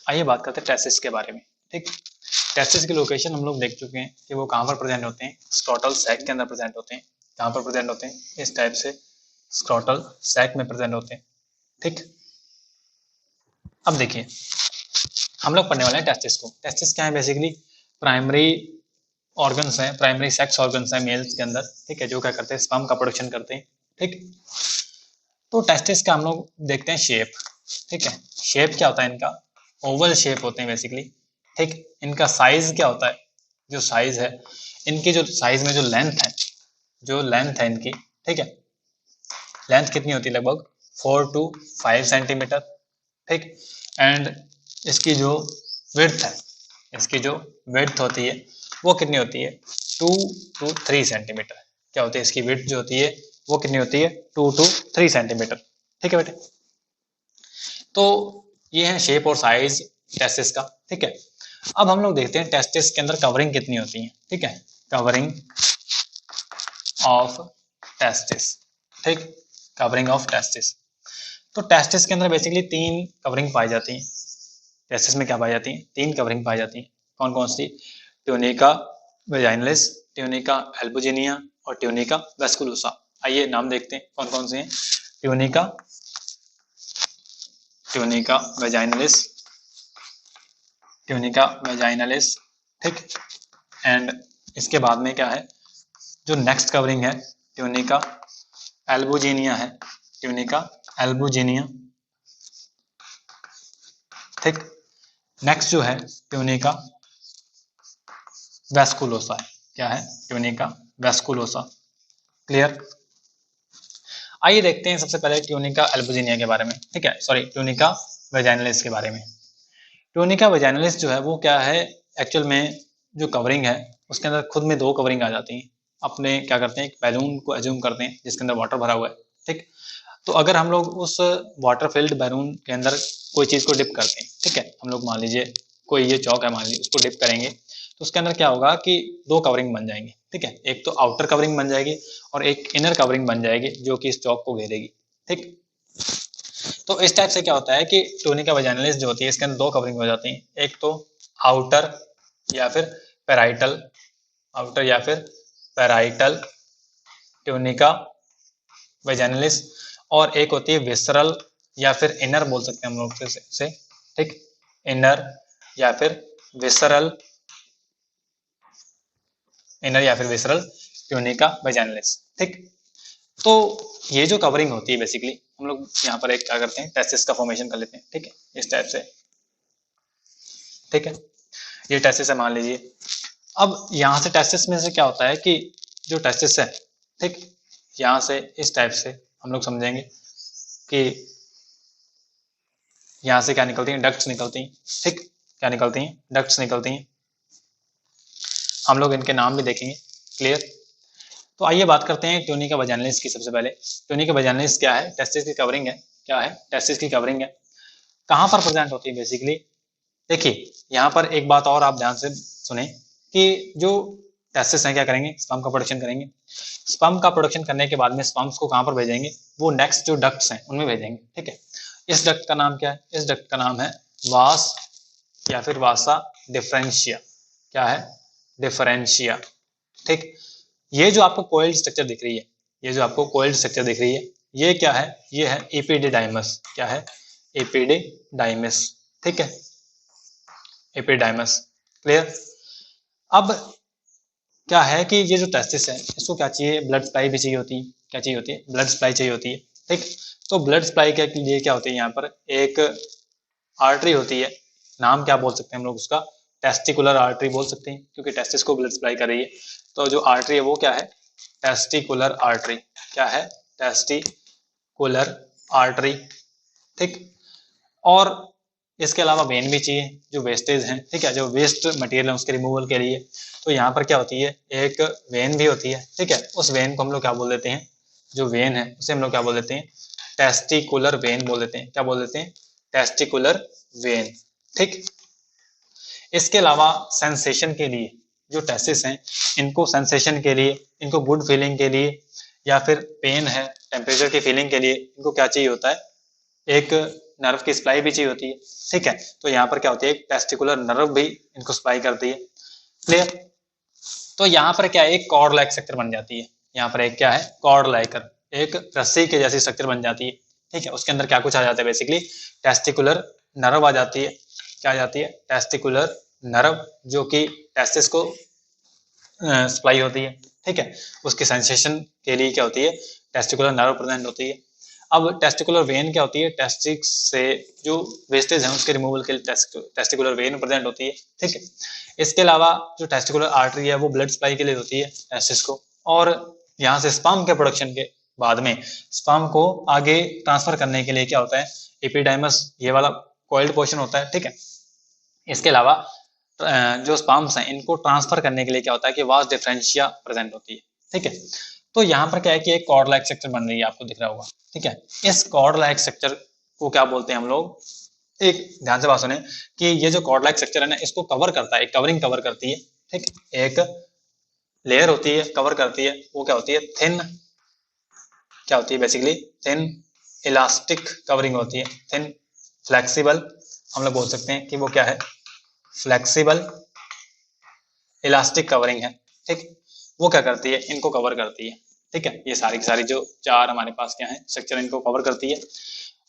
आइए बात करते हैं टेस्टिस के बारे में। ठीक, टेस्टिस की लोकेशन हम लोग देख चुके हैं कि वो कहाँ पर प्रेजेंट होते हैं, स्क्रोटल सैक के अंदर प्रेजेंट होते हैं। कहाँ पर प्रेजेंट होते हैं, इस टाइप से स्क्रोटल सैक में प्रेजेंट होते हैं। ठीक, अब देखिए हम लोग पढ़ने वाले हैं टेस्टिस को। टेस्टिस क्या है, बेसिकली प्राइमरी ऑर्गन्स हैं, प्राइमरी सेक्स ऑर्गन्स हैं मेल्स के अंदर। ठीक है, जो क्या करते हैं, स्पर्म का प्रोडक्शन करते हैं। ठीक, तो टेस्टिस का हम लोग देखते हैं शेप। ठीक है, शेप क्या होता है इनका, ओवल शेप होते हैं बेसिकली। ठीक, इनका साइज क्या होता है, जो साइज है इनकी, जो साइज में जो लेंथ है, इनकी, ठीक है, लेंथ कितनी होती है, लगभग 4 to 5 सेंटीमीटर। ठीक, एंड इसकी जो विड्थ है, इसकी जो विड्थ होती है वो कितनी होती है, 2 to 3 सेंटीमीटर। क्या होती है इसकी विड्थ जो होती है वो कितनी होती है, 2 to 3 सेंटीमीटर। ठीक है बेटे, तो ये है शेप और साइज टेस्टिस का। ठीक है, अब हम लोग देखते हैं टेस्टिस के अंदर कवरिंग कितनी होती है। ठीक है, कवरिंग ऑफ टेस्टिस। ठीक, कवरिंग ऑफ टेस्टिस। तो टेस्टिस के अंदर बेसिकली 3 कवरिंग पाई जाती हैं। टेस्टिस में क्या पाई जाती हैं, 3 कवरिंग पाई जाती हैं। कौन कौन सी, ट्यूनिका वेजाइनलिस, ट्यूनिका एल्बुजिनिया और ट्यूनिका वेस्कुलोसा। आइए नाम देखते हैं कौन कौन से हैं। Tunica, tunica vaginalis, tunica vaginalis. ठीक, एंड इसके बाद में क्या है, जो नेक्स्ट कवरिंग है ट्यूनिका एल्बुजिनिया है, ट्यूनिका एल्बुजिनिया। ठीक, नेक्स्ट जो है ट्यूनिका वेस्कुलोसा है। क्या है, ट्यूनिका वेस्कुलोसा। क्लियर, आइए देखते हैं सबसे पहले ट्यूनिका एल्बुजिनिया के बारे में। ठीक है, सॉरी, ट्यूनिका वेजाइनलिस के बारे में। ट्यूनिका वेजाइनलिस जो है वो क्या है, एक्चुअल में जो कवरिंग है उसके अंदर खुद में 2 कवरिंग आ जाती हैं। अपने क्या करते हैं, एक बैलून को एज्यूम करते हैं जिसके अंदर वाटर भरा हुआ है। ठीक, तो अगर हम लोग उस वाटर फिल्ड बैलून के अंदर कोई चीज़ को डिप करते हैं, ठीक है, हम लोग मान लीजिए कोई ये चौक है, मान लीजिए उसको डिप करेंगे तो उसके अंदर क्या होगा कि 2 कवरिंग बन जाएंगे। ठीक है, एक तो आउटर कवरिंग बन जाएगी और एक इनर कवरिंग बन जाएगी जो कि इस चौक को घेरेगी। ठीक, तो इस टाइप से क्या होता है कि ट्यूनिका वेजाइनलिस जो होती है इसके अंदर 2 कवरिंग हो जाती हैं। एक तो आउटर या फिर पेराइटल, आउटर या फिर पेराइटल ट्यूनिका वेजाइनलिस, और एक होती है विसरल या फिर इनर बोल सकते हैं हम लोग से। ठीक, इनर या फिर विसरल, इनर या फिर विसरल ट्यूनिका वेजाइनलिस। ठीक, तो ये जो कवरिंग होती है बेसिकली हम लोग यहाँ पर एक क्या करते हैं, टेस्टिस का फॉर्मेशन कर लेते हैं। ठीक है, इस टाइप से। ठीक है, ये टेस्टिस है मान लीजिए। अब यहाँ से टेस्टिस में से क्या होता है कि जो टेस्टिस है, ठीक, यहाँ से इस टाइप से हम लोग समझेंगे कि यहाँ से क्या निकलती हैं, डक्ट्स निकलती हैं। ठीक, क्या निकलती हैं, डक्ट्स निकलती हैं। हम लोग इनके नाम भी देखेंगे। क्लियर, तो आइए बात करते हैं ट्यूनिका वेजाइनलिस की। सबसे पहले ट्यूनिका वेजाइनलिस क्या है, टेस्टिस की कवरिंग है। क्या है, टेस्टिस की कवरिंग है। कहाँ पर प्रेजेंट होती है बेसिकली, देखिए यहाँ पर एक बात और आप ध्यान से सुने कि जो टेस्टिस हैं क्या करेंगे, स्पर्म का प्रोडक्शन करेंगे। स्पर्म का प्रोडक्शन करने के बाद में स्पर्म्स को कहाँ पर भेजेंगे, वो नेक्स्ट जो डक्ट्स हैं उनमें भेजेंगे। ठीक है, इस डक्ट का नाम क्या है, इस डक्ट का नाम है वास या फिर वासा डिफरेंशिया। क्या है, डिफरेंशिया। ठीक, ये जो आपको कोइल्ड स्ट्रक्चर दिख रही है, ये जो आपको कोइल्ड स्ट्रक्चर दिख रही है, ये क्या है, ये है एपिडिडाइमस। क्या है, एपिडिडाइमस। ठीक है, एपिडाइमस। क्लियर, अब क्या है कि ये जो टेस्टिस है इसको क्या चाहिए, ब्लड सप्लाई भी चाहिए होती है। क्या चाहिए होती है, ब्लड सप्लाई चाहिए होती है। ठीक, तो ब्लड सप्लाई के लिए क्या होती है, यहाँ पर एक आर्टरी होती है। नाम क्या बोल सकते हैं हम लोग उसका, टेस्टिकुलर आर्टरी बोल सकते हैं, क्योंकि टेस्टिस को ब्लड सप्लाई कर रही है। तो जो आर्टरी है वो क्या है, टेस्टिकुलर आर्टरी। क्या है, टेस्टिकुलर आर्टरी। ठीक, और इसके अलावा वेन भी चाहिए, जो वेस्टेज हैं, ठीक है, जो वेस्ट मटेरियल है उसके रिमूवल के लिए। तो यहाँ पर क्या होती है, एक वेन भी होती है। ठीक है, उस वेन को हम लोग क्या बोल देते हैं, जो वेन है उसे हम लोग क्या बोल देते हैं, टेस्टिकुलर वेन बोल देते हैं। क्या बोल देते हैं, टेस्टिकुलर वेन। ठीक, इसके अलावा सेंसेशन के लिए जो टेस्टिस हैं, इनको सेंसेशन के लिए, इनको गुड फीलिंग के लिए या फिर पेन है, टेम्परेचर की फीलिंग के लिए इनको क्या चाहिए होता है, एक नर्व की सप्लाई भी चाहिए होती है, ठीक है। तो यहाँ पर क्या होती है, एक टेस्टिकुलर नर्व भी इनको सप्लाई करती है, क्लियर। तो यहाँ पर क्या है, एक कॉर्ड लाइक स्ट्रक्चर बन जाती है, यहाँ पर एक क्या है, कॉर्ड लाइकर, एक रस्सी के जैसी स्ट्रक्चर बन जाती है, ठीक है। उसके अंदर क्या कुछ आ जाता है, बेसिकली टेस्टिकुलर नर्व आ जाती है, क्या आ जाती है, टेस्टिकुलर नर्व, जो कि टेस्टिस को सप्लाई होती है, ठीक है। उसकी सेंसेशन के लिए क्या होती है, टेस्टिकुलर नर्व प्रेजेंट होती है। अब टेस्टिकुलर वेन क्या होती है, टेस्टिक्स से जो वेस्टेज है उसके रिमूवल के लिए टेस्टिकुलर वेन प्रेजेंट होती है, ठीक है। इसके अलावा जो टेस्टिकुलर आर्टरी है वो ब्लड सप्लाई के लिए होती है टेस्टिस को, और यहाँ से स्पर्म के प्रोडक्शन के बाद में स्पर्म को आगे ट्रांसफर करने के लिए क्या होता है, एपिडाइमस, ये वाला कॉइल्ड पोर्शन होता है, ठीक है। इसके अलावा जो स्पर्म्स हैं इनको ट्रांसफर करने के लिए क्या होता है कि वास डिफरेंशिया प्रेजेंट होती है, ठीक है। तो यहाँ पर क्या है कि एक कॉर्ड लाइक स्ट्रक्चर बन रही है, आपको दिख रहा होगा, ठीक है। इस कॉर्ड लाइक स्ट्रक्चर को क्या बोलते हैं हम लोग, एक ध्यान से बात सुने कि ये जो कॉर्ड लाइक स्ट्रक्चर है ना, इसको कवर करता है, एक कवरिंग कवर करती है, ठीक, एक लेयर होती है, कवर करती है, वो क्या होती है, थिन, क्या होती है, बेसिकली थिन इलास्टिक कवरिंग होती है, थिन फ्लेक्सिबल, हम लोग बोल सकते हैं कि वो क्या है, फ्लेक्सिबल इलास्टिक कवरिंग है, ठीक। वो क्या करती है, इनको कवर करती है, ठीक है। ये सारी की सारी जो चार हमारे पास क्या है स्ट्रक्चर, इनको कवर करती है,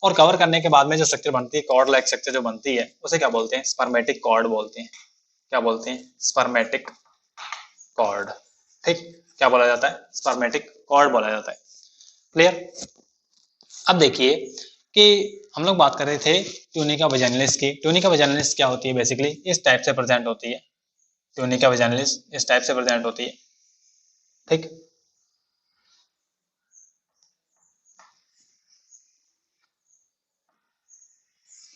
और कवर करने के बाद में जो स्ट्रक्चर बनती है, कॉर्ड लाइक स्ट्रक्चर जो बनती है, उसे क्या बोलते हैं, स्पर्मेटिक कॉर्ड बोलते हैं, क्या बोलते हैं, स्पर्मेटिक कॉर्ड, ठीक। क्या बोला जाता है, स्पर्मेटिक कॉर्ड बोला जाता है, क्लियर। अब देखिए कि हम लोग बात कर रहे थे ट्यूनिका वजाइनलिस की। ट्यूनिका वजाइनलिस क्या होती है, बेसिकली इस टाइप से प्रेजेंट होती है, ट्यूनिका वजाइनलिस इस टाइप से प्रेजेंट होती है, ठीक।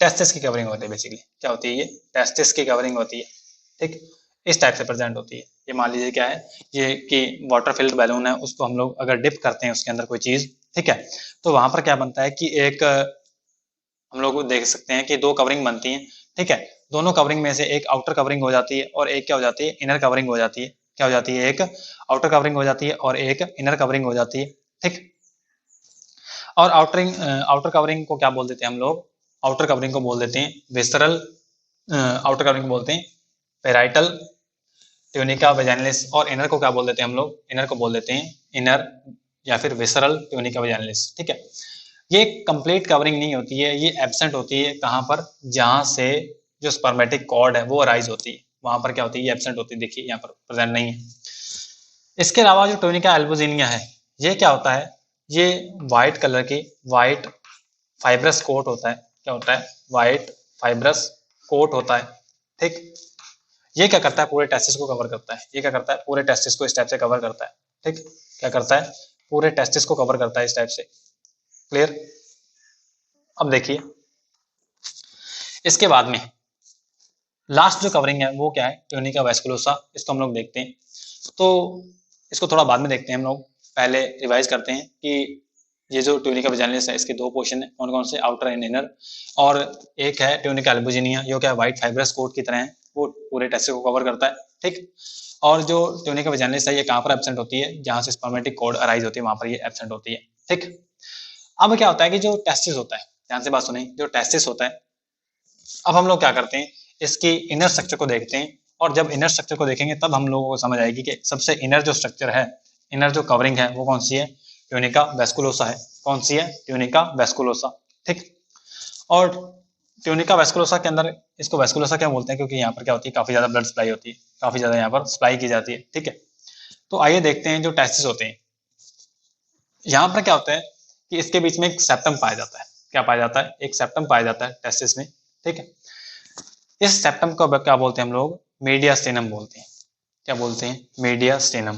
टेस्टिस की कवरिंग होती है, बेसिकली क्या होती है, ये टेस्टिस की कवरिंग होती है, ठीक। इस टाइप से प्रेजेंट होती है। ये मान लीजिए क्या है, ये कि वाटर फिल्ड बैलून है, उसको हम लोग अगर डिप करते हैं उसके अंदर कोई चीज, ठीक है, तो वहां पर क्या बनता है कि एक हम लोग देख सकते हैं कि दो कवरिंग बनती हैं, ठीक है। दोनों कवरिंग में से एक आउटर कवरिंग हो जाती है और एक क्या हो जाती है, इनर कवरिंग हो जाती है, क्या हो जाती है, एक आउटर कवरिंग हो जाती है और एक इनर कवरिंग हो जाती है, ठीक। और आउटर कवरिंग को क्या बोल देते हैं हम लोग, आउटर कवरिंग को बोल देते हैं विसरल, आउटर कवरिंग को बोलते हैं पेराइटल ट्यूनिका वैजाइनलिस, और इनर को क्या बोल देते हैं हम लोग, इनर को बोल देते हैं इनर या फिर विसरल ट्यूनिका वैजाइनलिस, ठीक है। ये कंप्लीट कवरिंग नहीं होती है, ये एब्सेंट होती है कहाँ पर, जहां से जो स्पर्मेटिक कॉर्ड है वो अराइज होती है, वहां पर क्या होती है, ये एब्सेंट होती है, देखिए यहाँ पर प्रेजेंट नहीं है। इसके अलावा जो ट्यूनिका एल्बुजिनिया है, ये क्या होता है, ये व्हाइट कलर की व्हाइट फाइब्रस कोट होता है, क्या होता है, व्हाइट फाइब्रस कोट होता है, ठीक। ये क्या करता है, पूरे टेस्टिस को कवर करता है, ये क्या करता है, पूरे टेस्टिस को इस टाइप से कवर करता है, ठीक। क्या करता है, पूरे टेस्टिस को कवर करता है इस टाइप से, क्लियर। अब देखिए इसके बाद में लास्ट जो कवरिंग है वो क्या है, ट्यूनिका वेस्कुलोसा, इसको हम लोग देखते हैं। तो इसको थोड़ा बाद में देखते हैं हम लोग, पहले रिवाइज करते हैं कि ये जो ट्यूनिका वैजाइनलिस है इसके दो पोर्शन है, कौन कौन से, आउटर एंड इनर, और एक है ट्यूनिका एल्बुजिनिया, जो क्या व्हाइट फाइब्रस कोट की तरह है, वो पूरे टेस्टिस को कवर करता है, ठीक। और जो ट्यूनिका वैजाइनलिस है ये कहाँ पर एब्सेंट होती है, जहाँ से स्पर्मेटिक कॉर्ड अराइज होती है वहां पर ये एब्सेंट होती है, ठीक। अब क्या होता है कि जो टेस्टिस होता है, ध्यान से बात सुनिए, जो टेस्टिस होता है, अब हम लोग क्या करते हैं, इसकी इनर स्ट्रक्चर को देखते हैं, और जब इनर स्ट्रक्चर को देखेंगे तब हम लोगों को समझ आएगी कि सबसे इनर जो स्ट्रक्चर है, इनर जो कवरिंग है वो कौन सी है, ट्यूनिका वेस्कुलोसा है, कौन सी है, ट्यूनिका वेस्कुलोसा, ठीक। और ट्यूनिका वेस्कुलोसा के अंदर, इसको वेस्कुलोसा क्या बोलते हैं, क्योंकि यहाँ पर क्या होती है, काफी ज्यादा ब्लड सप्लाई होती है, काफी ज्यादा यहाँ पर सप्लाई की जाती है, ठीक है। तो आइए देखते हैं जो टेस्टिस होते हैं, यहाँ पर क्या होता है कि इसके बीच में एक सेप्टम पाया जाता है, क्या पाया जाता है, एक सेप्टम पाया जाता है टेस्टिस में, ठीक है। इस सेप्टम को क्या बोलते हैं हम लोग, मीडियास्टेनम बोलते हैं, क्या बोलते हैं, मीडियास्टेनम,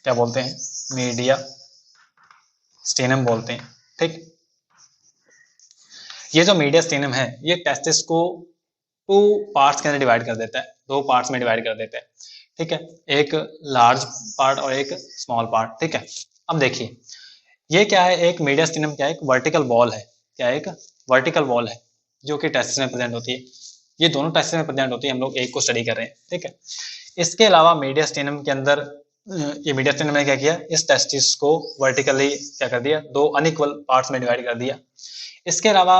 क्या बोलते हैं, मीडियास्टेनम बोलते हैं, ठीक। ये जो मीडियास्टेनम है ये टेस्टिस को टू पार्ट्स के अंदर डिवाइड कर देता है, दो पार्ट्स में डिवाइड कर देता है, ठीक है, एक लार्ज पार्ट और एक स्मॉल पार्ट, ठीक है। अब देखिए ये क्या है, एक मीडियास्टेनम क्या है, एक वर्टिकल वॉल है, क्या है, एक वर्टिकल वॉल है जो कि टेस्टिस में प्रेजेंट होती है, ये दोनों टेस्टिस में प्रेजेंट होती है, हम लोग एक को स्टडी कर रहे हैं, ठीक है। इसके अलावा मीडियास्टेनम के अंदर ये मीडियास्टेनम ने क्या किया, इस टेस्टिस को वर्टिकली क्या कर दिया, दो अनइक्वल पार्ट्स में डिवाइड कर दिया। इसके अलावा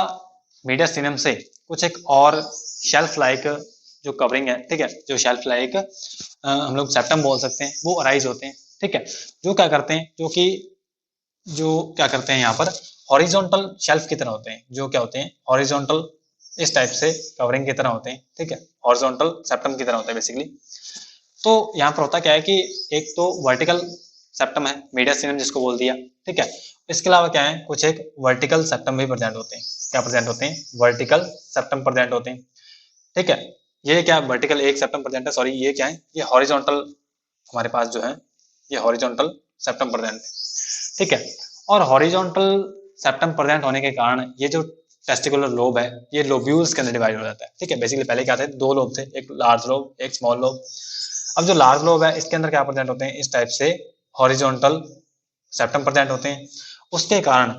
मीडियास्टिनम से कुछ एक और शेल्फ लाइक जो कवरिंग है, ठीक है, जो शेल्फ लाइक हम लोग सेप्टम बोल सकते हैं, वो अराइज होते हैं, ठीक है, जो क्या करते हैं, जो क्या करते हैं यहाँ पर हॉरिजॉन्टल शेल्फ की तरह होते हैं, जो क्या होते हैं हॉरिजॉन्टल इस टाइप से कवरिंग की तरह होते हैं, ठीक है, हॉरिजॉन्टल सेप्टम की तरह होते हैं बेसिकली। तो यहाँ पर होता क्या है कि एक तो वर्टिकल सेप्टम है मीडियास्टिनम जिसको बोल दिया, ठीक है, इसके अलावा क्या है कुछ एक वर्टिकल सेप्टम भी प्रेजेंट होते हैं। क्या प्रेजेंट होते हैं? वर्टिकल सेप्टम प्रेजेंट होते हैं, ठीक है। ये क्या वर्टिकल एक सेप्टम प्रेजेंट है, सॉरी ये क्या है, ये हॉरिजॉन्टल हमारे पास जो है ये हॉरिजॉन्टल सेप्टम प्रेजेंट है, ठीक है। और हॉरिजॉन्टल सेप्टम प्रेजेंट होने के कारण ये जो टेस्टिकुलर लोब है ये लोब्यूल्स के अंदर डिवाइड हो जाता है, ठीक है। बेसिकली पहले क्या थे, दो लोब थे, एक लार्ज लोब एक स्मॉल लोब। अब जो लार्ज लोब है इसके अंदर क्या प्रेजेंट होते हैं, इस टाइप से हॉरिजॉन्टल सेप्टम प्रेजेंट होते हैं। उसके कारण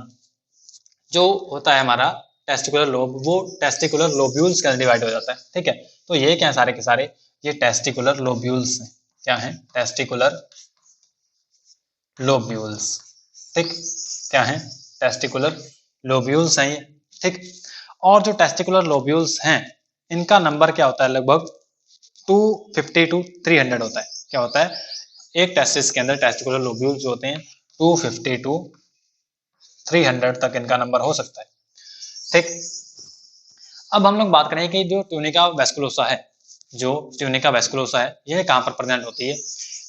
जो होता है हमारा टेस्टिकुलर लोब, वो टेस्टिकुलर लोब्यूल्स के अंदर डिवाइड हो जाता है, ठीक है। तो ये क्या है सारे के सारे, ये टेस्टिकुलर लोब्यूल्स हैं। क्या है? टेस्टिकुलर लोब्यूल्स, ठीक, क्या है? टेस्टिकुलर लोब्यूल्स हैं ये, ठीक। और जो टेस्टिकुलर लोब्यूल्स हैं इनका नंबर क्या होता है, लगभग 250 to 300 होता है। क्या होता है? एक टेस्टिस के अंदर टेस्टिकुलर लोब्यूल्स जो होते हैं 250 to 300 तक इनका नंबर हो सकता है, ठीक। अब हम लोग बात करें कि जो ट्यूनिका वेस्कुलोसा है, जो ट्यूनिका वेस्कुलोसा है ये कहाँ पर प्रेजेंट होती है,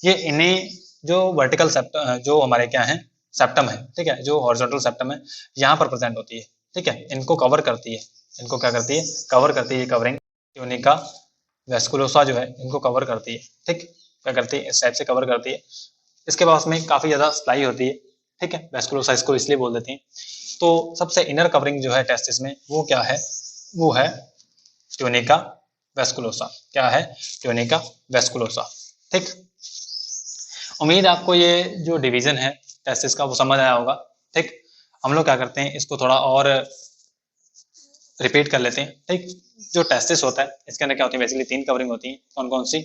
ये इन्हीं जो वर्टिकल सेप्टम जो हमारे क्या है सेप्टम है, ठीक है, जो हॉरिजॉन्टल सेप्टम है यहाँ पर प्रेजेंट होती है, ठीक है। इनको कवर करती है, इनको क्या करती है, कवर करती है, कवरिंग ट्यूनिका वेस्कुलोसा जो है इनको कवर करती है, ठीक, क्या करती है, इस टाइप से कवर करती है। इसके पास में काफी ज्यादा स्प्लाई होती है, ठीक है, वेस्कुलोसा इसको इसलिए बोल देते हैं। तो सबसे इनर कवरिंग जो है टेस्टिस में वो क्या है, वो है ट्यूनिका वेस्कुलोसा। क्या है? ट्यूनिका वेस्कुलोसा, ठीक। उम्मीद आपको ये जो डिवीजन है टेस्टिस का वो समझ आया होगा, ठीक। हम लोग क्या करते हैं इसको थोड़ा और रिपीट कर लेते हैं, ठीक। जो टेस्टिस होता है इसके अंदर क्या होती है, बेसिकली तीन कवरिंग होती है। कौन कौन सी?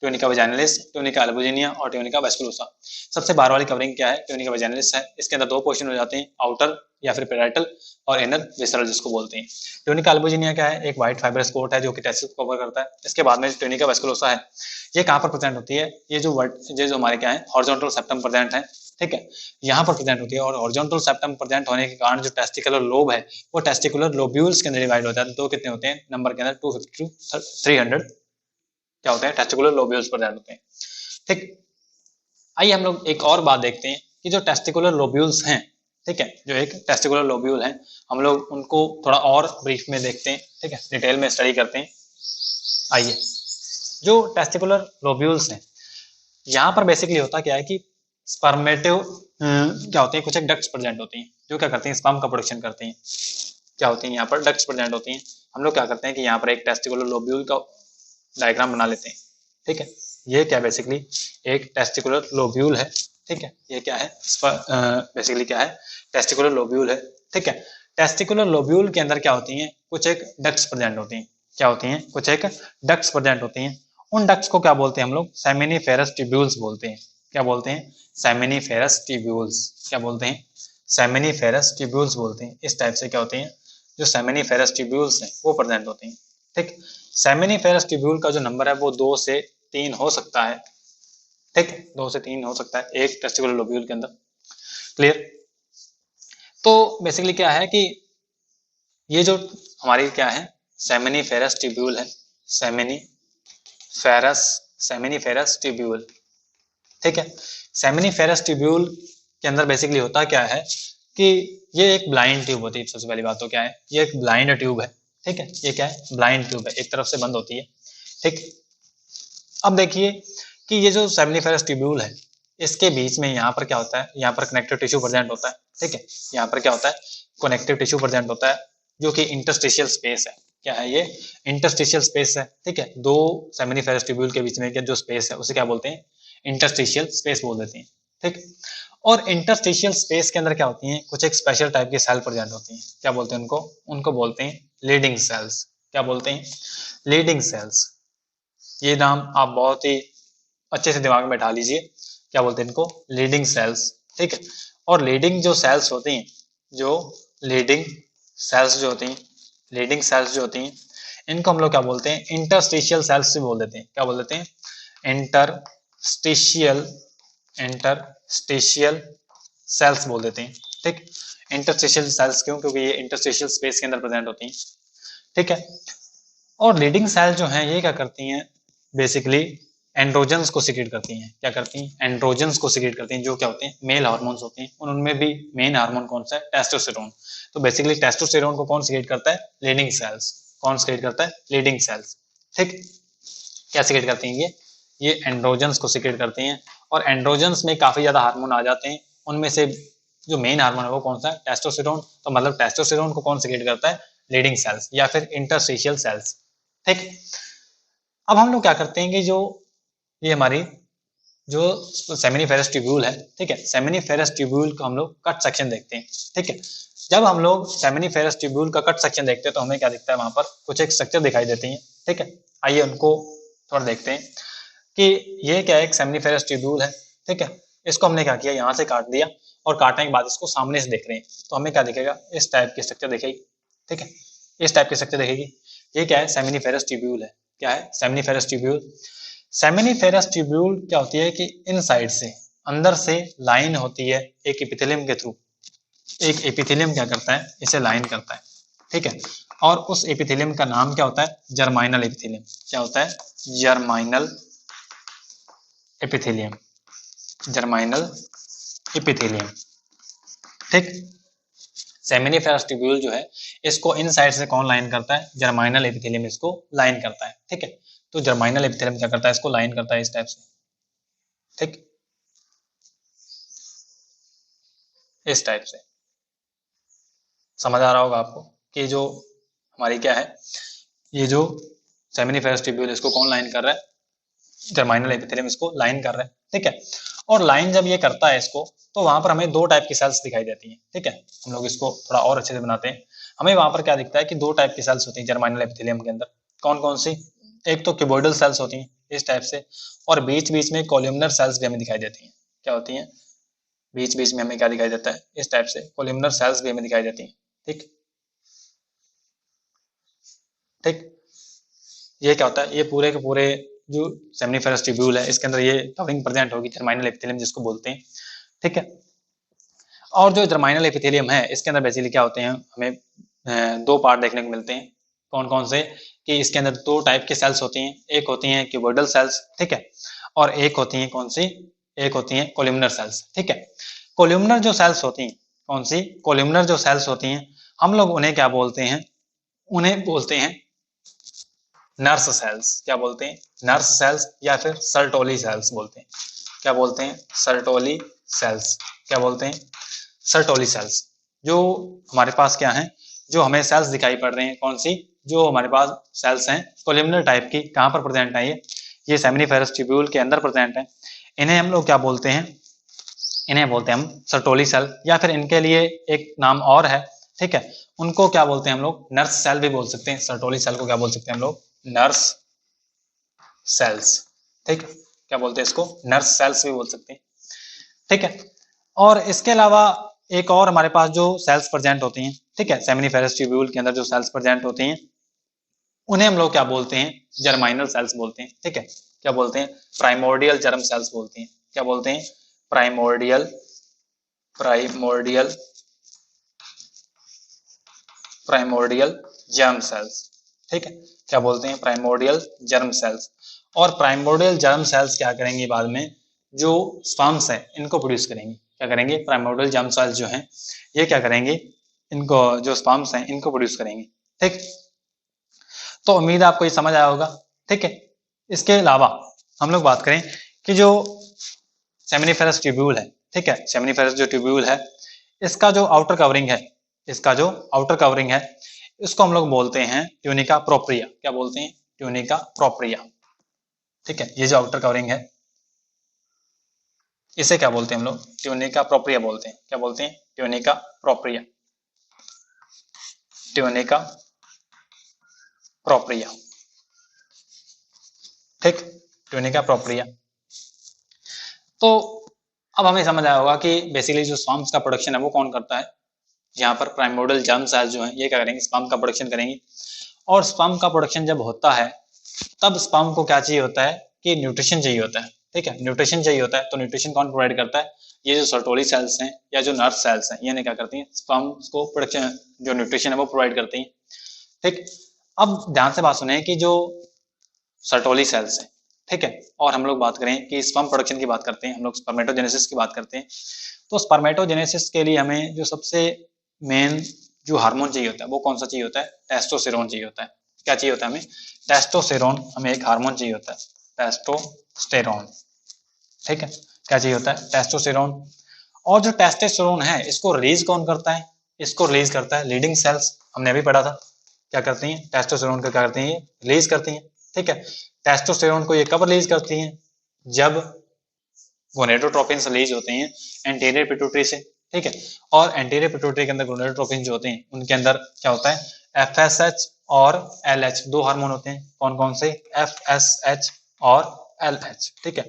ट्यूनिका वैजाइनलिस, ट्यूनिका अल्बुजिनिया और ट्यूनिका वेस्कुलोसा। सबसे बाहर वाली कवरिंग क्या है? ट्यूनिका वैजाइनलिस है। इसके अंदर दो पोर्शन हो जाते हैं, आउटर या फिर पेराइटल और इनर विसरल जिसको बोलते हैं। ट्यूनिका अल्बुजिनिया क्या है? एक व्हाइट फाइबरस कोट है जो कि टेस्टिस को कवर करता है। इसके बाद में ट्यूनिका वेस्कुलोसा है, ये कहाँ पर प्रेजेंट होती है, ये जो हमारे क्या है हॉरिजॉन्टल सेप्टम प्रेजेंट है, ठीक है, यहाँ पर प्रेजेंट होती है। और हॉरिजॉन्टल सेप्टम प्रेजेंट होने के कारण जो टेस्टिकुलर लोब है वो टेस्टिकुलर लोब्यूल्स के अंदर डिवाइड होता है। तो कितने होते हैं नंबर के अंदर? 250 to 300 क्या होते हैं, टेस्टिकुलर लोब्यूल्स प्रेजेंट होते हैं, ठीक। आइए हम लोग एक और बात देखते हैं कि जो टेस्टिकुलर लोब्यूल्स हैं, ठीक है, जो एक टेस्टिकुलर लोब्यूल है हम लोग उनको थोड़ा और ब्रीफ में देखते हैं, ठीक है, डिटेल में स्टडी करते हैं। आइए, जो टेस्टिकुलर लोब्यूल्स हैं यहाँ पर बेसिकली होता क्या है कि स्पर्मेटिव क्या होते हैं, कुछ एक डक्ट्स प्रेजेंट होती हैं जो क्या करती हैं, स्पर्म का प्रोडक्शन करती हैं। क्या होती हैं यहाँ पर? डक्ट्स प्रेजेंट होती हैं। हम लोग क्या करते हैं कि यहाँ पर एक टेस्टिकुलर लोब्यूल का डायग्राम बना लेते हैं, ठीक है। ये क्या बेसिकली एक टेस्टिकुलर लोब्यूल है, ठीक है, ये क्या है बेसिकली क्या है, टेस्टिकुलर लोब्यूल है, ठीक है। टेस्टिकुलर लोब्यूल के अंदर क्या होती हैं, कुछ एक डक्ट्स प्रेजेंट होती हैं। क्या होती हैं? कुछ एक डक्ट्स प्रेजेंट होती हैं। उन डक्ट्स को क्या बोलते हैं हम लोग? सेमिनिफेरस ट्यूब्यूल्स बोलते हैं। क्या बोलते हैं? Seminiferous tubules. क्या बोलते हैं? सेमिनिफेरस ट्यूब्यूल्स बोलते हैं। इस टाइप से क्या होते हैं, जो सेमिनिफेरस ट्यूब्यूल्स हैं वो प्रेजेंट होते हैं, ठीक। सेमिनिफेरस ट्यूब्यूल का जो नंबर है वो 2 से 3 हो सकता है, ठीक, 2 से 3 हो सकता है एक टेस्टिकुलर लोब्यूल के अंदर। क्लियर? तो बेसिकली क्या है कि ये जो हमारी क्या है सेमिनिफेरस ट्यूब्यूल है, सेमिनिफेरस ट्यूब्यूल, ठीक है। सेमिनिफेरस ट्यूब्यूल के अंदर बेसिकली होता क्या है कि ये एक ब्लाइंड ट्यूब होती है। सबसे पहली बात तो क्या है, ये एक ब्लाइंड ट्यूब है, ठीक है, ये क्या है, ब्लाइंड ट्यूब है, एक तरफ से बंद होती है, ठीक। अब देखिए कि ये जो सेमिनिफेरस ट्यूब्यूल है इसके बीच में यहाँ पर क्या होता है, यहाँ पर कनेक्टिव टिश्यू प्रेजेंट होता है, ठीक है, यहाँ पर क्या होता है, कनेक्टिव टिश्यू प्रेजेंट होता है जो कि इंटरस्टिशियल स्पेस है। क्या है ये? इंटरस्टिशियल स्पेस है, ठीक है। दो सेमिनिफेरस ट्यूब्यूल के बीच में जो स्पेस है उसे क्या बोलते हैं? इंटरस्टिशियल स्पेस बोल देते हैं, ठीक। और इंटरस्टिशियल स्पेस के अंदर क्या होती हैं, कुछ एक स्पेशल टाइप की सेल प्रेजेंट होती हैं। क्या बोलते हैं उनको? उनको बोलते हैं लीडिंग सेल्स। क्या बोलते हैं? Leydig cells. ये नाम आप बहुत ही अच्छे से दिमाग में बैठा लीजिए। क्या बोलते हैं इनको? लीडिंग सेल्स, ठीक है। और लीडिंग जो सेल्स होती हैं, जो लीडिंग सेल्स जो होती हैं, लीडिंग सेल्स जो होती हैं इनको हम लोग क्या बोलते हैं, इंटरस्टिशियल सेल्स भी बोल देते हैं। क्या बोल देते हैं, इंटरस्टिशियल इंटरस्टिशियल सेल्स बोल देते हैं। ठीक, इंटरस्टिशियल सेल्स क्यों, क्योंकि ये इंटरस्टिशियल स्पेस के अंदर प्रेजेंट होती हैं। ठीक है, और लीडिंग सेल जो हैं ये क्या करती हैं, बेसिकली एंड्रोजन्स को सिक्रेट करती हैं। क्या करती हैं, एंड्रोजन्स को सिक्रेट करती हैं, जो क्या होते हैं, मेल हार्मोन्स होते हैं। उनमें भी मेन हार्मोन कौन सा है, टेस्टोस्टेरोन। तो बेसिकली टेस्टोस्टेरोन को कौन सिक्रेट करता है, लीडिंग सेल्स। कौन सिक्रेट करता है, लीडिंग सेल्स। ठीक, क्या सिक्रेट करती हैं ये एंड्रोजन्स को सिक्रेट करती हैं। और एंड्रोजन्स में काफी ज्यादा हार्मोन आ जाते हैं, उनमें से जो मेन हार्मोन है वो कौन सा है, टेस्टोस्टेरोन। तो मतलब टेस्टोस्टेरोन को कौन सिक्रेट करता है, लीडिंग सेल्स या फिर इंटरस्टिशियल सेल्स। ठीक, अब हम लोग क्या करते हैं कि जो ये हमारी जो सेमिनिफेरस ट्यूब्यूल है, ठीक है, सेमिनिफेरस ट्यूब्यूल का हम लोग कट सेक्शन देखते हैं। ठीक है, जब हम लोग सेमिनिफेरस ट्यूब्यूल का कट सेक्शन देखते हैं तो हमें क्या दिखता है, वहां पर कुछ एक स्ट्रक्चर दिखाई देती है। ठीक है, आइए उनको थोड़ा देखते हैं कि ये क्या है, एक सेमिनिफेरस ट्यूब्यूल है। ठीक है, इसको हमने क्या किया, यहाँ से काट दिया और काटने के बाद इसको सामने से देख रहे हैं तो हमें क्या दिखेगा, इस टाइप की स्ट्रक्चर दिखेगी। ठीक है, इस टाइप की स्ट्रक्चर दिखेगी। ये क्या है, सेमिनिफेरस ट्यूब्यूल है। क्या है, सेमिनिफेरस ट्यूब्यूल। सेमिनिफेरस ट्यूब्यूल क्या होती है कि इन साइड से अंदर से लाइन होती है एक एपिथेलियम के थ्रू। एक एपिथेलियम क्या करता है, इसे लाइन करता है। ठीक है, और उस एपिथेलियम का नाम क्या होता है, जर्माइनल एपिथेलियम। क्या होता है, जर्माइनल एपिथेलियम, जर्माइनल एपिथेलियम। ठीक, सेमिनिफेरस ट्यूब्यूल जो है इसको इन साइड से कौन लाइन करता है, जर्माइनल एपिथेलियम इसको लाइन करता है। ठीक है, तो जर्माइनल एपिथेलियम क्या करता है, इसको लाइन करता है इस टाइप से। ठीक, इस टाइप से समझ आ रहा होगा आपको कि जो हमारी क्या है, ये जो सेमिनिफेरस ट्यूब्यूल इसको कौन लाइन कर रहा है, जर्माइनल एपिथेलियम इसको लाइन कर रहा है। ठीक है, और लाइन जब ये करता है इसको तो वहां पर हमें दो टाइप की सेल्स दिखाई देती हैं। ठीक है, हम लोग इसको थोड़ा और अच्छे से बनाते हैं। हमें वहां पर क्या दिखता है कि दो टाइप की सेल्स होती हैं जर्माइनल एपिथेलियम के अंदर। कौन कौन सी, एक तो क्यूबॉइडल सेल्स होती हैं इस टाइप से, और बीच बीच में कोल्यूमिनर सेल्स भी हमें दिखाई देती हैं। क्या होती हैं, बीच बीच में हमें क्या दिखाई देता है, इस टाइप से कोल्यूमिनर सेल्स भी हमें दिखाई देती हैं। ठीक, ठीक, ये क्या होता है, ये पूरे के पूरे जो सेमिनिफेरस ट्यूब्यूल है इसके अंदर ये कवरिंग प्रेजेंट होगी, जर्माइनल एपिथेलियम जिसको बोलते हैं। ठीक है, और जो जर्माइनल एपिथेलियम है इसके अंदर बेसिकली क्या होते हैं, हमें दो पार्ट देखने को मिलते हैं। कौन कौन से, कि इसके अंदर दो टाइप के सेल्स होती हैं, एक होती हैं क्यूबॉइडल सेल्स। ठीक है, और एक होती हैं कौन सी, एक होती हैं कोल्यूमिनर सेल्स। ठीक है, कोल्यूमिनर जो सेल्स होती हैं, कौन सी, कोल्यूमिनर जो सेल्स होती हैं, हम लोग उन्हें क्या बोलते हैं, उन्हें बोलते हैं नर्स सेल्स। क्या बोलते हैं, नर्स सेल्स या फिर सर्टोली सेल्स बोलते हैं। क्या बोलते हैं, सर्टोली सेल्स। क्या बोलते हैं, सर्टोली सेल्स। जो हमारे पास क्या है, जो हमें सेल्स दिखाई पड़ रही हैं, कौन सी, जो हमारे पास सेल्स हैं कोलिमिनर टाइप की, कहाँ पर प्रेजेंट है ये सेमिनिफेरस ट्यूब्यूल के अंदर प्रेजेंट है। इन्हें हम लोग क्या बोलते हैं, इन्हें बोलते हैं हम सर्टोली सेल, या फिर इनके लिए एक नाम और है। ठीक है, उनको क्या बोलते हैं हम लोग, नर्स सेल भी बोल सकते हैं। सर्टोली सेल को क्या बोल सकते हैं हम लोग, नर्स सेल्स। ठीक, क्या बोलते हैं इसको, नर्स सेल्स भी बोल सकते हैं। ठीक है, और इसके अलावा एक और हमारे पास जो सेल्स प्रेजेंट होती हैं, ठीक है, सेमिनिफेरस ट्यूब्यूल के अंदर जो सेल्स प्रेजेंट होती हैं उन्हें हम लोग क्या बोलते हैं, जर्माइनल सेल्स बोलते हैं। ठीक है, क्या बोलते हैं, प्राइमोर्डियल जर्म सेल्स बोलते हैं। क्या बोलते हैं, primordial primordial primordial germ cells. ठीक है, क्या बोलते हैं, प्राइमोर्डियल जर्म सेल्स। और प्राइमोर्डियल जर्म सेल्स क्या करेंगे, बाद में जो स्पर्म्स है इनको प्रोड्यूस करेंगे। क्या करेंगे, प्राइमोर्डियल जर्म सेल्स जो हैं ये क्या करेंगे, इनको जो स्पर्म्स हैं इनको प्रोड्यूस करेंगे। ठीक, तो उम्मीद है आपको ये समझ आया होगा। ठीक है, इसके अलावा हम लोग बात करें कि जो सेमिनिफेरस ट्यूब्यूल है, ठीक है, सेमिनिफेरस जो ट्यूब्यूल है इसका जो आउटर कवरिंग है, इसका जो आउटर कवरिंग है इसको हम लोग बोलते हैं ट्यूनिका प्रोप्रिया। क्या बोलते हैं, ट्यूनिका प्रोप्रिया। ठीक है, ये जो आउटर कवरिंग है इसे क्या बोलते हैं हम लोग, ट्यूनिका प्रोप्रिया बोलते हैं। क्या बोलते हैं, ट्यूनिका प्रोप्रिया, ट्यूनिका प्रोप्रिया। ठीक, ट्यूनिका प्रोप्रिया। तो अब हमें समझ आया होगा कि बेसिकली जो स्पर्म्स का प्रोडक्शन है वो कौन करता है, यहाँ पर प्राइमोर्डियल जर्म सेल्स जो हैं ये क्या करेंगे, स्पर्म का प्रोडक्शन करेंगे। और स्पर्म का प्रोडक्शन जब होता है तब स्पर्म को क्या चाहिए होता है कि न्यूट्रिशन चाहिए होता है, ठीक है, न्यूट्रिशन चाहिए होता है। तो न्यूट्रिशन कौन प्रोवाइड करता है, ये जो सर्टोली सेल्स हैं या जो नर्व सेल्स हैं ये क्या करती हैं, स्पर्म को प्रोडक्शन जो न्यूट्रिशन है वो प्रोवाइड करती हैं, ठीक। अब ध्यान से बात सुने कि जो सर्टोली सेल्स हैं, ठीक है, और हम लोग बात करें कि स्पर्म प्रोडक्शन की बात करते हैं, हम लोग स्पर्मेटोजेनेसिस की बात करते हैं। तो स्पर्मेटोजेनेसिस के लिए हमें जो सबसे मेन जो हार्मोन चाहिए होता है वो कौन सा चाहिए होता है, टेस्टोस्टेरोन चाहिए होता है। क्या चाहिए होता है हमें, टेस्टोस्टेरोन, हमें एक हार्मोन चाहिए होता है टेस्टोस्टेरोन, ठीक है। क्या चाहिए होता है, टेस्टोस्टेरोन। और जो टेस्टोस्टेरोन है इसको रिलीज कौन करता है, इसको रिलीज करता है लीडिंग सेल्स, हमने अभी पढ़ा था। क्या करती हैं, टेस्टोस्टेरोन को क्या करती हैं, रिलीज करती हैं, ठीक है। टेस्टोस्टेरोन को ये कब रिलीज करती हैं, जब गोनेडोट्रोपिन्स रिलीज होते हैं एंटीरियर पिट्यूटरी से, ठीक है। और एंटीरियर पिट्यूटरी के अंदर गोनेडोट्रोपिन जो होते हैं उनके अंदर क्या होता है, एफएसएच और एलएच, दो हार्मोन होते हैं। कौन कौन से, एफएसएच और एलएच, ठीक है।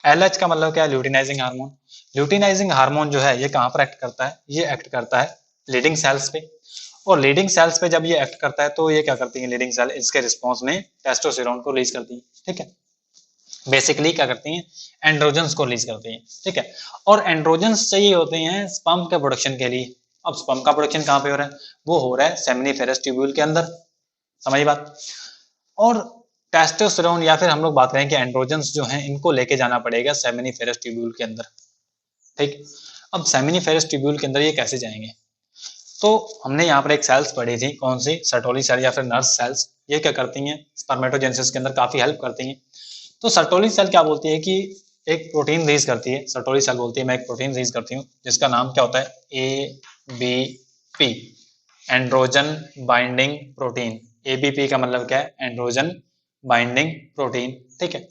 एलएच का मतलब क्या है, ल्यूटिनाइजिंग हार्मोन। ल्यूटिनाइजिंग हार्मोन जो है ये कहाँ पर एक्ट करता है, ये एक्ट करता है लीडिंग सेल्स पे। और लीडिंग सेल्स पे जब ये एक्ट करता है तो ये क्या करती है, लीडिंग सेल इसके रिस्पॉन्स में टेस्टोस्टेरोन को रिलीज करती है, ठीक है। बेसिकली क्या करती हैं, एंड्रोजन्स को रिलीज करती हैं, ठीक है। और एंड्रोजन्स चाहिए होते हैं स्पर्म के प्रोडक्शन के लिए। अब स्पर्म का प्रोडक्शन कहाँ पे हो रहा है, वो हो रहा है सेमिनिफेरस ट्यूब्यूल के अंदर, समझिए बात। और टेस्टोस्टेरोन या फिर हम लोग बात करें कि एंड्रोजन्स जो हैं इनको लेके जाना पड़ेगा सेमिनिफेरस ट्यूब्यूल के अंदर, ठीक। अब सेमिनिफेरस ट्यूब्यूल के अंदर ये कैसे जाएंगे, तो हमने यहाँ पर एक सेल्स पढ़ी थी, कौन सी, सर्टोली सेल या फिर नर्व सेल्स। ये क्या करती हैं, स्पर्मेटोजेनेसिस के अंदर काफी हेल्प करती हैं। तो सर्टोली सेल क्या बोलती है कि एक प्रोटीन रिलीज करती है, सर्टोली सेल बोलती है मैं एक प्रोटीन रिलीज करती हूँ जिसका नाम क्या होता है, ABP, androgen binding protein. ABP का मतलब क्या है, एंड्रोजन बाइंडिंग प्रोटीन, ठीक है।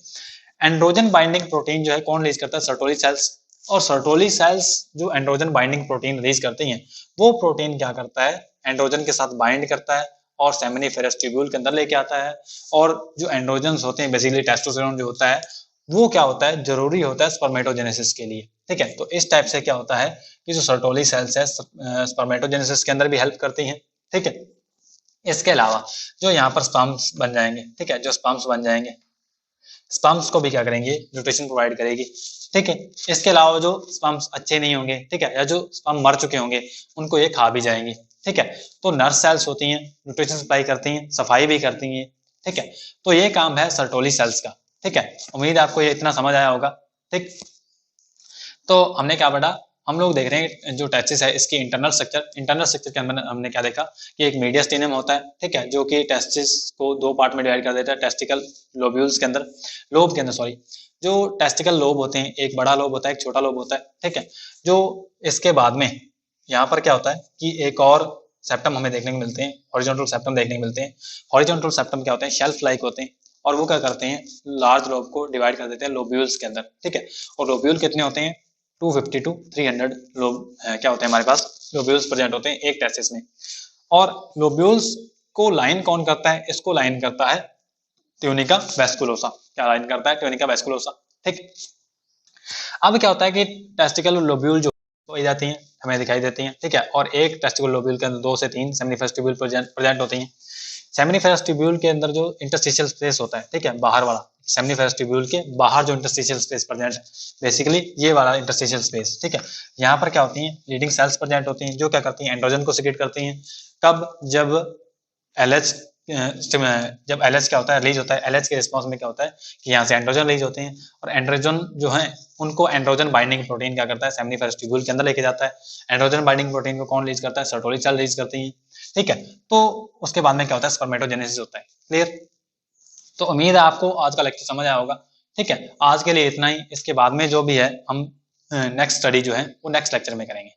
एंड्रोजन बाइंडिंग प्रोटीन जो है कौन रिलीज करता है, सर्टोली सेल्स। और सर्टोली सेल्स जो एंड्रोजन बाइंडिंग प्रोटीन रिलीज करती हैं वो प्रोटीन क्या करता है, एंड्रोजन के साथ बाइंड करता है और सेमिनिफेरस ट्यूब्यूल के अंदर लेके आता है। और जो एंड्रोजन्स होते हैं बेसिकली टेस्टोस्टेरोन जो होता है वो क्या होता है, जरूरी होता है स्पर्मेटोजेनेसिस के लिए, ठीक है। तो इस टाइप से क्या होता है कि जो सर्टोली सेल्स है स्पर्मेटोजेनेसिस के अंदर भी हेल्प करती हैं, ठीक है। इसके अलावा जो यहाँ पर स्पर्म्स बन जाएंगे, ठीक है, जो स्पर्म्स बन जाएंगे, स्पर्म्स को भी क्या करेंगे, न्यूट्रिशन प्रोवाइड करेगी, ठीक है। इसके अलावा जो स्पर्म्स अच्छे नहीं होंगे, ठीक है, या जो स्पर्म मर चुके होंगे उनको ये खा भी जाएंगे, ठीक है। तो नर्व सेल्स होती हैं, न्यूट्रिशन सप्लाई करती हैं, सफाई भी करती हैं, ठीक है। तो ये काम है सर्टोली सेल्स का, ठीक है। उम्मीद है आपको ये इतना समझ आया होगा, ठीक। तो हमने क्या पढ़ा, हम लोग देख रहे हैं जो टेस्टिस है इसकी इंटरनल स्ट्रक्चर के अंदर हमने क्या देखा कि एक मीडियस्टिनम होता है, ठीक है, जो कि टेस्टिस को दो पार्ट में डिवाइड कर देता है, टेस्टिकल लोब्यूल्स के अंदर, लोब के अंदर सॉरी। जो टेस्टिकल लोब होते हैं, एक बड़ा लोब होता है, एक छोटा लोब होता है, ठीक है। जो इसके बाद में यहाँ पर क्या होता है कि एक और सेप्टम हमें देखने को मिलते हैं, हॉरिजॉन्टल सेप्टम देखने को मिलते हैं। हॉरिजॉन्टल सेप्टम क्या होते हैं, शेल्फ लाइक होते हैं और वो क्या करते हैं, लार्ज लोब को डिवाइड कर देते हैं लोब्यूल्स के अंदर, ठीक है। और लोब्यूल कितने होते हैं, 250 to 300 लोब क्या होते हैं हमारे पास, लोब्यूल्स प्रेजेंट होते हैं एक टेस्टिस में। और लोब्यूल्स को लाइन कौन करता है, इसको लाइन करता है ट्यूनिका वेस्कुलोसा। क्या लाइन करता है, ट्यूनिका वेस्कुलोसा, ठीक। अब क्या होता है कि टेस्टिकल लोब्यूल जो हो जाती हैं हमें दिखाई देती हैं, ठीक है। और एक टेस्टिकल लोब्यूल के अंदर 2 से 3 सेमिनिफेरस ट्यूब्यूल प्रेजेंट होती हैं। सेमिनिफेरस ट्यूब्यूल के अंदर जो इंटरस्टिशियल स्पेस होता है, ठीक है, बाहर वाला, सेमिनिफेरस ट्यूब्यूल के बाहर जो इंटरस्टिशियल स्पेस प्रेजेंट है, बेसिकली ये वाला इंटरस्टिशियल स्पेस, ठीक है। यहाँ पर क्या होती हैं, लीडिंग सेल्स प्रेजेंट होती हैं जो क्या करती हैं, एंड्रोजन को सिक्रेट करती हैं। कब, जब एलएच जब एलएच क्या होता है, रिलीज होता है, एलएच के रिस्पॉन्स में क्या होता है कि यहाँ से एंड्रोजन रिलीज होते हैं और एंड्रोजन जो है उनको एंड्रोजन बाइंडिंग प्रोटीन क्या करता है, सेमिनिफेरस ट्यूब्यूल के अंदर लेके जाता है। एंड्रोजन बाइंडिंग प्रोटीन को कौन रिलीज करता है, सर्टोली सेल रिलीज करती है, ठीक है। तो उसके बाद में क्या होता है, स्पर्मेटोजेनेसिस होता है, क्लियर। तो उम्मीद है आपको आज का लेक्चर समझ आया होगा, ठीक है। आज के लिए इतना ही, इसके बाद में जो भी है हम नेक्स्ट स्टडी जो है वो नेक्स्ट लेक्चर में करेंगे।